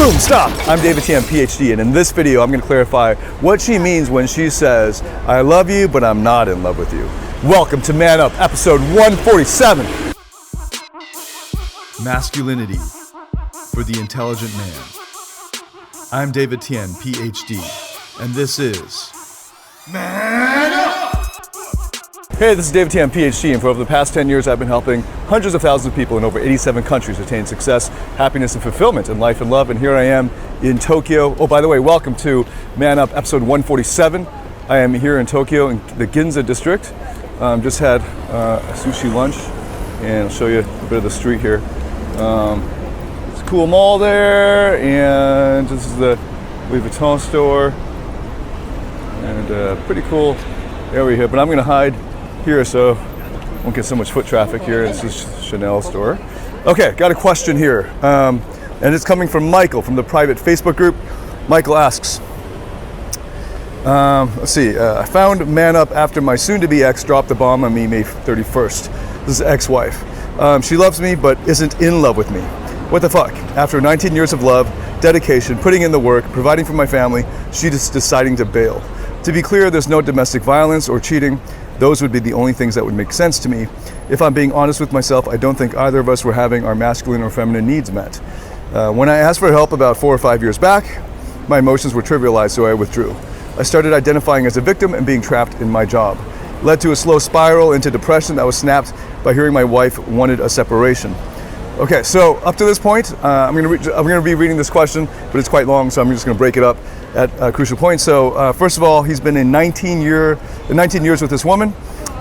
Boom, stop! I'm David Tian, Ph.D, and in this video I'm going to clarify what she means when she says, I love you, but I'm not in love with you. Welcome to Man Up, episode 147. Masculinity for the intelligent man. I'm David Tian, Ph.D, and this is Man Up! Hey, this is David Tian, Ph.D, and for over the past 10 years I've been helping hundreds of thousands of people in over 87 countries attain success, happiness, and fulfillment in life and love, and here I am in Tokyo. Oh, by the way, welcome to Man Up, episode 147. I am here in Tokyo in the Ginza district. Just had a sushi lunch, and I'll show you a bit of the street here. It's a cool mall there, and this is the Louis Vuitton store, and pretty cool area here, but I'm gonna hide here so I won't get so much foot traffic here. This is Chanel store. Okay, got a question here, and it's coming from Michael from the private Facebook group. Michael asks, let's see, I found Man Up after my soon-to-be ex dropped the bomb on me May 31st. This is ex-wife. She loves me but isn't in love with me. What the fuck? After 19 years of love, dedication, putting in the work, providing for my family, she's deciding to bail. To be clear, there's no domestic violence or cheating. Those would be the only things that would make sense to me. If I'm being honest with myself, I don't think either of us were having our masculine or feminine needs met. When I asked for help about 4 or 5 years back, my emotions were trivialized, so I withdrew. I started identifying as a victim and being trapped in my job. Led to a slow spiral into depression that was snapped by hearing my wife wanted a separation. Okay, so up to this point, I'm going to be reading this question, but it's quite long, so I'm just going to break it up at crucial points. So first of all, he's been in 19 years with this woman,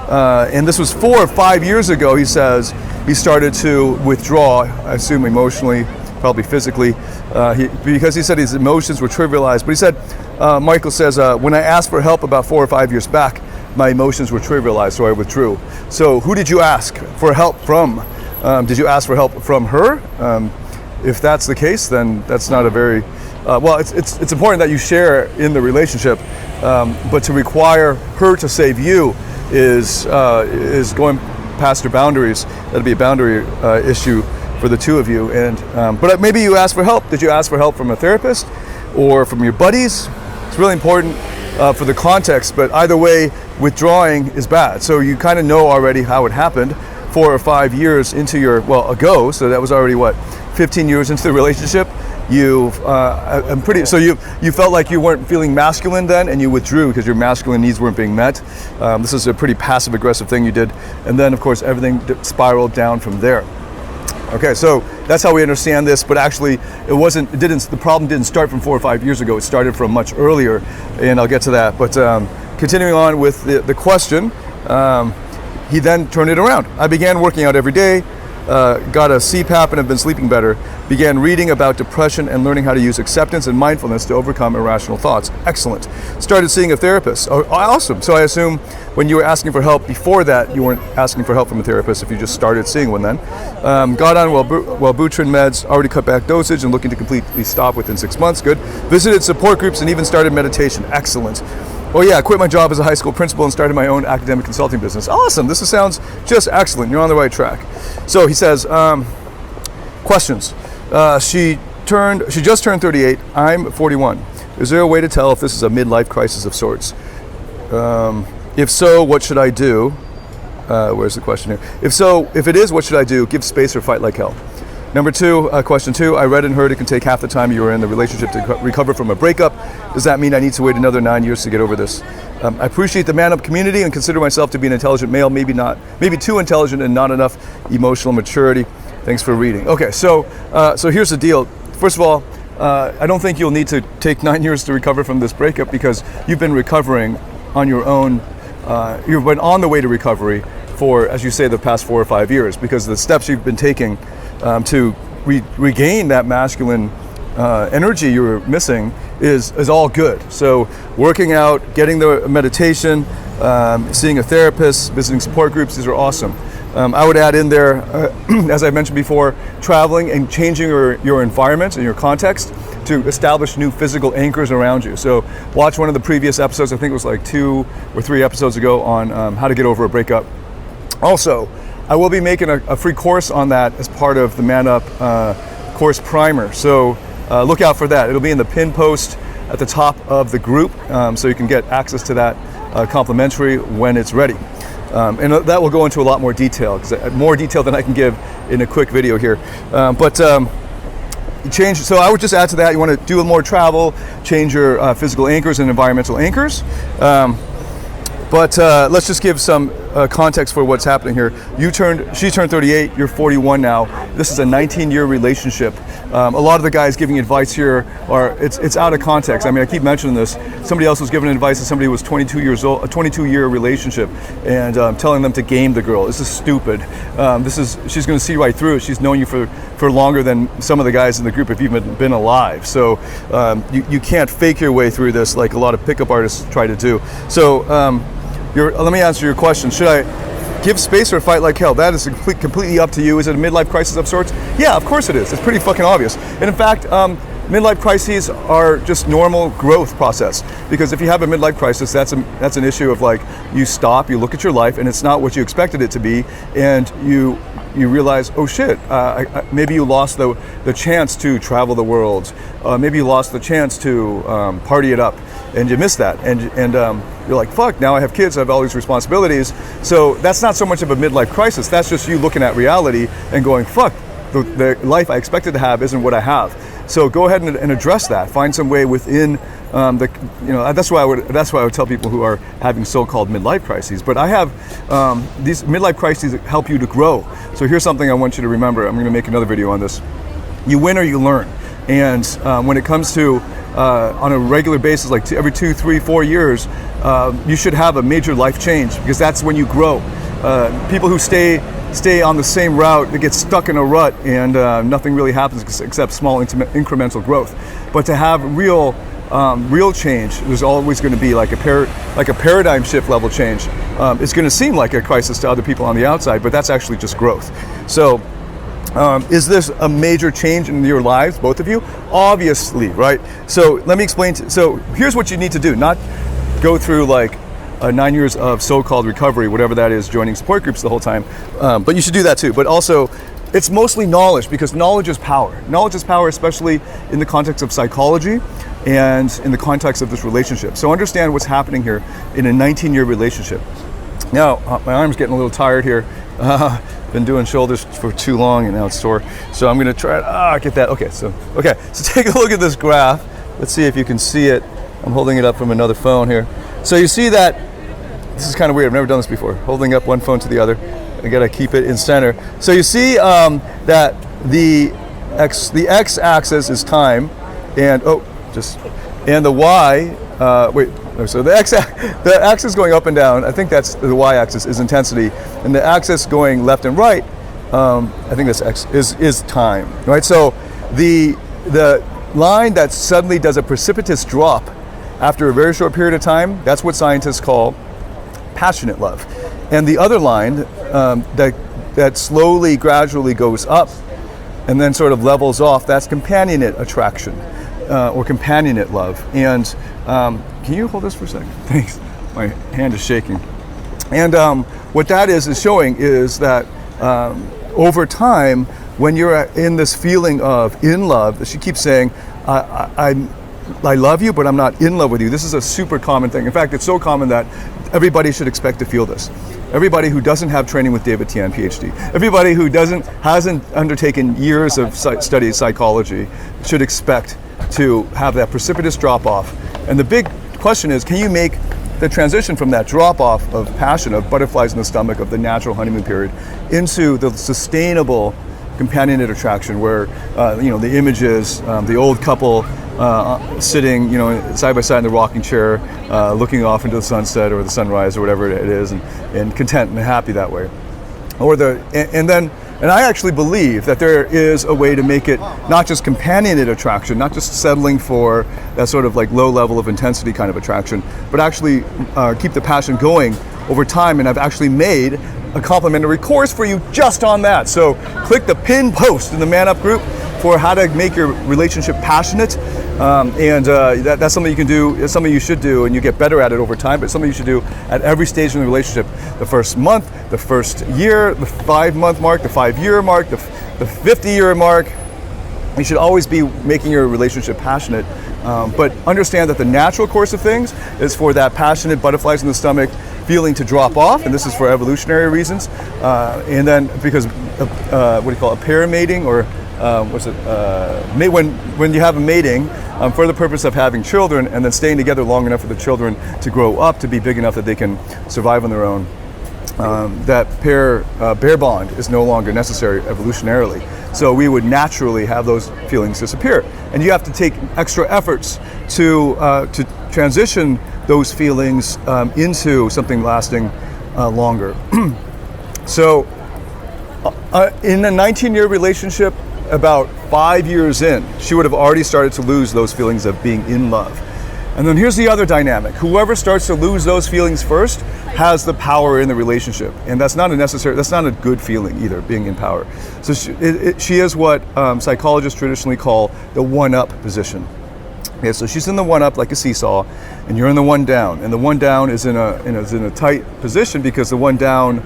and this was 4 or 5 years ago. He says he started to withdraw, I assume emotionally, probably physically, because he said his emotions were trivialized. But he said, Michael says, when I asked for help about 4 or 5 years back, my emotions were trivialized, so I withdrew. So who did you ask for help from? Did you ask for help from her? If that's the case, then that's not a very well. It's important that you share in the relationship, but to require her to save you is going past your boundaries. That'd be a boundary issue for the two of you. And but maybe you asked for help. Did you ask for help from a therapist or from your buddies? It's really important for the context. But either way, withdrawing is bad. So you kind of know already how it happened. 4 or 5 years into ago, so that was already 15 years into the relationship. You felt like you weren't feeling masculine then, and you withdrew because your masculine needs weren't being met. This is a pretty passive aggressive thing you did, and then of course everything spiraled down from there. Okay, so that's how we understand this, but actually the problem didn't start from 4 or 5 years ago. It started from much earlier, and I'll get to that. But continuing on with the question. He then turned it around. I began working out every day, got a CPAP and have been sleeping better, began reading about depression and learning how to use acceptance and mindfulness to overcome irrational thoughts. Excellent. Started seeing a therapist. Oh, awesome. So I assume when you were asking for help before that, you weren't asking for help from a therapist if you just started seeing one then. Got on Wellbutrin meds, already cut back dosage and looking to completely stop within 6 months. Good. Visited support groups and even started meditation. Excellent. Oh yeah, I quit my job as a high school principal and started my own academic consulting business. Awesome, this sounds just excellent. You're on the right track. So he says, questions. She just turned 38. I'm 41. Is there a way to tell if this is a midlife crisis of sorts? If so, what should I do? Where's the question here? If it is, what should I do? Give space or fight like hell? Number 2, question 2, I read and heard it can take half the time you were in the relationship to recover from a breakup. Does that mean I need to wait another 9 years to get over this? I appreciate the Man Up community and consider myself to be an intelligent male, maybe too intelligent and not enough emotional maturity. Thanks for reading. Okay, so here's the deal. First of all, I don't think you'll need to take 9 years to recover from this breakup because you've been recovering on your own. You've been on the way to recovery for, as you say, the past 4 or 5 years because the steps you've been taking to regain that masculine energy you were missing is all good. So working out, getting the meditation, seeing a therapist, visiting support groups, these are awesome. I would add in there, as I mentioned before, traveling and changing your environment and your context to establish new physical anchors around you. So watch one of the previous episodes, I think it was like 2 or 3 episodes ago on how to get over a breakup. Also, I will be making a free course on that as part of the Man Up course primer. So look out for that. It'll be in the pin post at the top of the group, so you can get access to that complimentary when it's ready. And that will go into a lot more detail, more detail than I can give in a quick video here. Change. So I would just add to that. You want to do more travel, change your physical anchors and environmental anchors. Let's just give some context for what's happening here. She turned 38, you're 41 now. This is a 19-year relationship. A lot of the guys giving advice here it's out of context. I mean, I keep mentioning this. Somebody else was giving advice to somebody who was 22 years old, a 22-year relationship, and telling them to game the girl. This is stupid. She's going to see right through it. She's known you for longer than some of the guys in the group if you've been alive. So you can't fake your way through this like a lot of pickup artists try to do. So let me answer your question. Should I give space or fight like hell? That is completely up to you. Is it a midlife crisis of sorts? Yeah, of course it is. It's pretty fucking obvious. And in fact, midlife crises are just normal growth process. Because if you have a midlife crisis, that's an issue of like, you stop, you look at your life, and it's not what you expected it to be, and you realize, oh shit, maybe you lost the chance to travel the world. Maybe you lost the chance to party it up, and you missed that. And you're like, fuck, now I have kids, I have all these responsibilities. So that's not so much of a midlife crisis. That's just you looking at reality and going, fuck, the life I expected to have isn't what I have. So go ahead and address that. Find some way within that's why I would tell people who are having so-called midlife crises. But I have these midlife crises that help you to grow. So here's something I want you to remember. I'm going to make another video on this. You win or you learn. And when it comes to on a regular basis, like every 2, 3, 4 years, you should have a major life change, because that's when you grow. People who stay on the same route, they get stuck in a rut, and nothing really happens except small incremental growth. But to have real change, there's always going to be like a paradigm shift level change. It's going to seem like a crisis to other people on the outside, but that's actually just growth. So is this a major change in your lives, both of you? Obviously, right? So let me explain. So here's what you need to do. Not go through like 9 years of so-called recovery, whatever that is, joining support groups the whole time. But you should do that too. But also, it's mostly knowledge, because knowledge is power. Knowledge is power, especially in the context of psychology and in the context of this relationship. So understand what's happening here in a 19-year relationship. Now, my arm's getting a little tired here. Been doing shoulders for too long and now it's sore. So I'm gonna try to get that. Okay, so take a look at this graph. Let's see if you can see it. I'm holding it up from another phone here. So you see that, this is kind of weird, I've never done this before. Holding up one phone to the other. I gotta keep it in center. So you see that the x-axis is time, and the y. So the axis going up and down. I think that's the y-axis is intensity, and the axis going left and right. I think that's x is time, right? So the line that suddenly does a precipitous drop after a very short period of time, that's what scientists call passionate love. And the other line that slowly, gradually goes up and then sort of levels off, that's companionate attraction or companionate love. And can you hold this for a second? Thanks. My hand is shaking. And what that is showing is that over time, when you're in this feeling of in love, she keeps saying, I love you, but I'm not in love with you. This is a super common thing. In fact, it's so common that everybody should expect to feel this. Everybody who doesn't have training with David Tian, Ph.D., everybody who hasn't undertaken years of study psychology should expect to have that precipitous drop-off. And the big question is, can you make the transition from that drop-off of passion, of butterflies in the stomach, of the natural honeymoon period, into the sustainable companionate attraction where, the images, the old couple sitting, side by side in the rocking chair, looking off into the sunset or the sunrise or whatever it is, and content and happy that way. And I actually believe that there is a way to make it not just companionate attraction, not just settling for that sort of like low level of intensity kind of attraction, but actually keep the passion going over time. And I've actually made a complimentary course for you just on that. So click the pinned post in the Man Up group for how to make your relationship passionate. That's something you can do, it's something you should do, and you get better at it over time, but it's something you should do at every stage in the relationship. The first month, the first year, the 5-month mark, the 5-year mark, the 50-year mark, You should always be making your relationship passionate, but understand that the natural course of things is for that passionate butterflies in the stomach feeling to drop off, and this is for evolutionary reasons. And then because what do you call it, pair mating, or when you have a mating for the purpose of having children, and then staying together long enough for the children to grow up to be big enough that they can survive on their own. That pair bond is no longer necessary evolutionarily. So we would naturally have those feelings disappear. And you have to take extra efforts to transition those feelings into something lasting longer. So in a 19-year relationship, about 5 years in, she would have already started to lose those feelings of being in love. And then here's the other dynamic. Whoever starts to lose those feelings first has the power in the relationship. And that's not a good feeling either, being in power. So she is what psychologists traditionally call the one-up position. Okay, so she's in the one-up like a seesaw, and you're in the one down. And the one down is in a tight position because the one down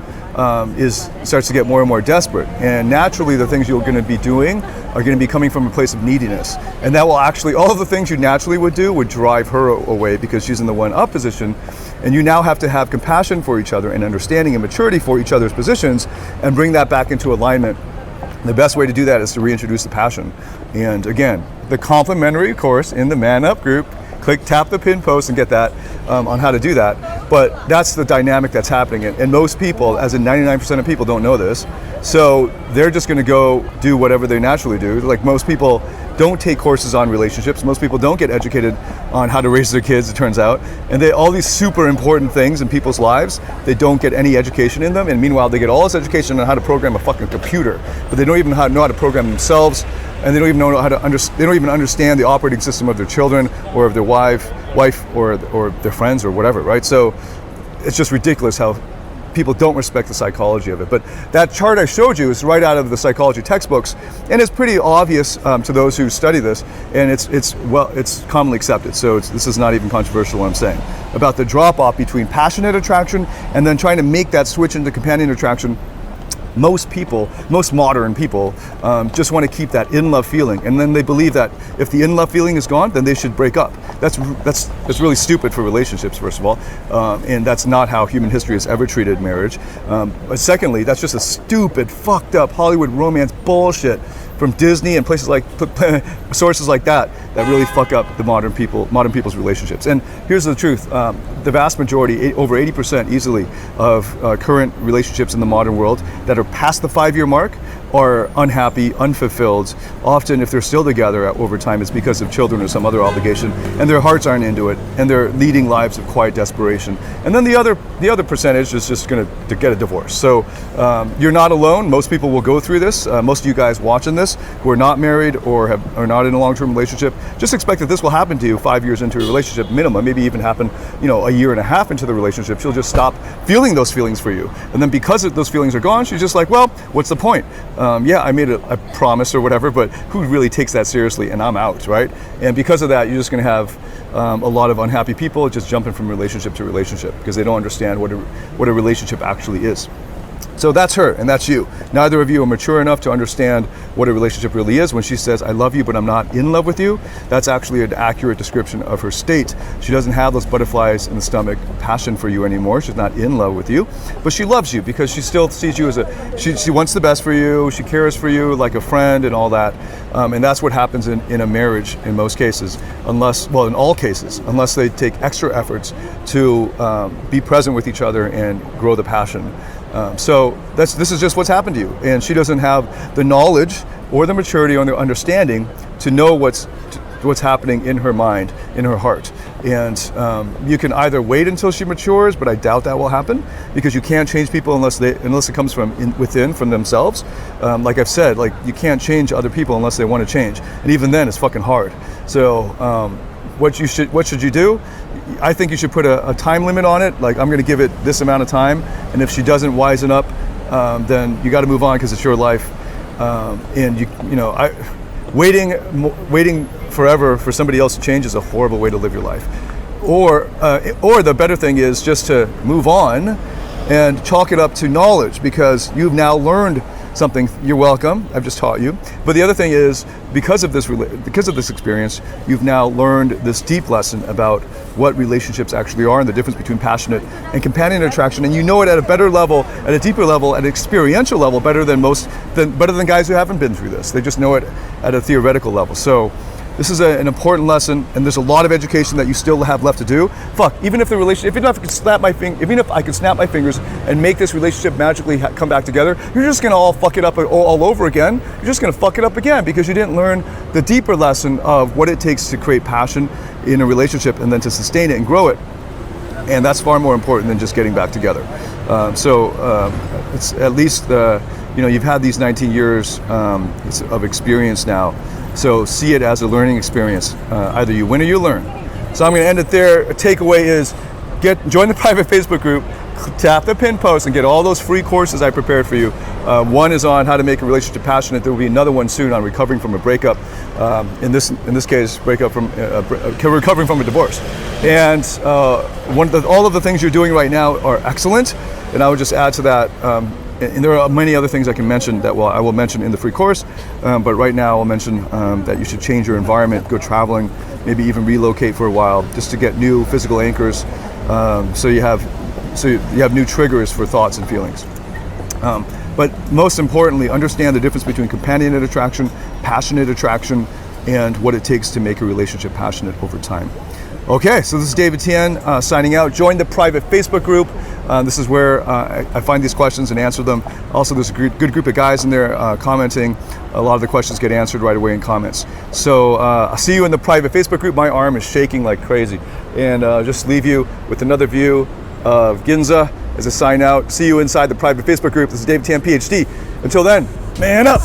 starts to get more and more desperate. And naturally, the things you're going to be doing are going to be coming from a place of neediness. And that will actually, all of the things you naturally would do would drive her away because she's in the one-up position. And you now have to have compassion for each other and understanding and maturity for each other's positions and bring that back into alignment. The best way to do that is to reintroduce the passion. And again, the complimentary course in the Man Up group, tap the pin post and get that on how to do that. But that's the dynamic that's happening. And most people, as in 99% of people, don't know this. So they're just going to go do whatever they naturally do. Like most people don't take courses on relationships. Most people don't get educated on how to raise their kids, it turns out. And all these super important things in people's lives, they don't get any education in them. And meanwhile, they get all this education on how to program a fucking computer, but they don't even know how to program themselves. And they don't even know how to they don't even understand the operating system of their children or of their wife or their friends or whatever, right? So it's just ridiculous how people don't respect the psychology of it. But that chart I showed you is right out of the psychology textbooks, and it's pretty obvious to those who study this, and it's commonly accepted. So this is not even controversial what I'm saying about the drop off between passionate attraction and then trying to make that switch into companion attraction. Most modern people, just want to keep that in-love feeling, and then they believe that if the in-love feeling is gone, then they should break up. That's really stupid for relationships, first of all, and that's not how human history has ever treated marriage. But secondly, that's just a stupid, fucked up Hollywood romance bullshit from Disney and places like sources like that really fuck up the modern people's relationships. And here's the truth: the vast majority, over 80% easily, of current relationships in the modern world that are past the 5-year mark are unhappy, unfulfilled. Often, if they're still together over time, it's because of children or some other obligation, and their hearts aren't into it, and they're leading lives of quiet desperation. And then the other percentage is just going to get a divorce. So you're not alone. Most people will go through this. Most of you guys watching this who are not married or are not in a long-term relationship, just expect that this will happen to you 5 years into a relationship minimum. Maybe even happen, a year and a half into the relationship. She'll just stop feeling those feelings for you, and then because those feelings are gone, she's just like, well, what's the point? Yeah, I made a promise or whatever, but who really takes that seriously? And I'm out, right? And because of that, you're just going to have a lot of unhappy people just jumping from relationship to relationship because they don't understand what a relationship actually is. So that's her, and that's you. Neither of you are mature enough to understand what a relationship really is. When she says, I love you, but I'm not in love with you, that's actually an accurate description of her state. She doesn't have those butterflies in the stomach, passion for you anymore. She's not in love with you, but she loves you because she still sees you as she wants the best for you, she cares for you like a friend and all that. And that's what happens in a marriage in most cases, in all cases, unless they take extra efforts to be present with each other and grow the passion. So this is just what's happened to you, and she doesn't have the knowledge or the maturity or the understanding to know what's happening in her mind, in her heart. And you can either wait until she matures, but I doubt that will happen because you can't change people unless it comes from within, from themselves. Like I've said, you can't change other people unless they want to change, and even then, it's fucking hard. So what should you do? I think you should put a time limit on it. Like, I'm going to give it this amount of time, and if she doesn't wisen up, then you got to move on because it's your life. And waiting forever for somebody else to change is a horrible way to live your life. Or the better thing is just to move on and chalk it up to knowledge, because you've now learned something, you're welcome. I've just taught you. But the other thing is, because of this experience, you've now learned this deep lesson about what relationships actually are and the difference between passionate and companionate attraction. And you know it at a better level, at a deeper level, at an experiential level, better than guys who haven't been through this. They just know it at a theoretical level. So this is an important lesson, and there's a lot of education that you still have left to do. Fuck, even if I could snap my fingers and make this relationship magically come back together, you're just gonna all fuck it up all over again. You're just gonna fuck it up again because you didn't learn the deeper lesson of what it takes to create passion in a relationship and then to sustain it and grow it. And that's far more important than just getting back together. It's at least, you've had these 19 years of experience now. So see it as a learning experience. Either you win or you learn. So I'm going to end it there. A takeaway is join the private Facebook group, tap the pin post, and get all those free courses I prepared for you. One is on how to make a relationship passionate. There will be another one soon on recovering from a breakup. In this case, recovering from a divorce. And all of the things you're doing right now are excellent. And I would just add to that. And there are many other things I can mention that I will mention in the free course, but right now I'll mention that you should change your environment, go traveling, maybe even relocate for a while, just to get new physical anchors, so you have new triggers for thoughts and feelings. But most importantly, understand the difference between companionate attraction, passionate attraction, and what it takes to make a relationship passionate over time. Okay, so this is David Tian signing out. Join the private Facebook group. This is where I find these questions and answer them. Also, there's a good group of guys in there commenting. A lot of the questions get answered right away in comments. So I'll see you in the private Facebook group. My arm is shaking like crazy. And just leave you with another view of Ginza as a sign out. See you inside the private Facebook group. This is David Tian, Ph.D. Until then, man up.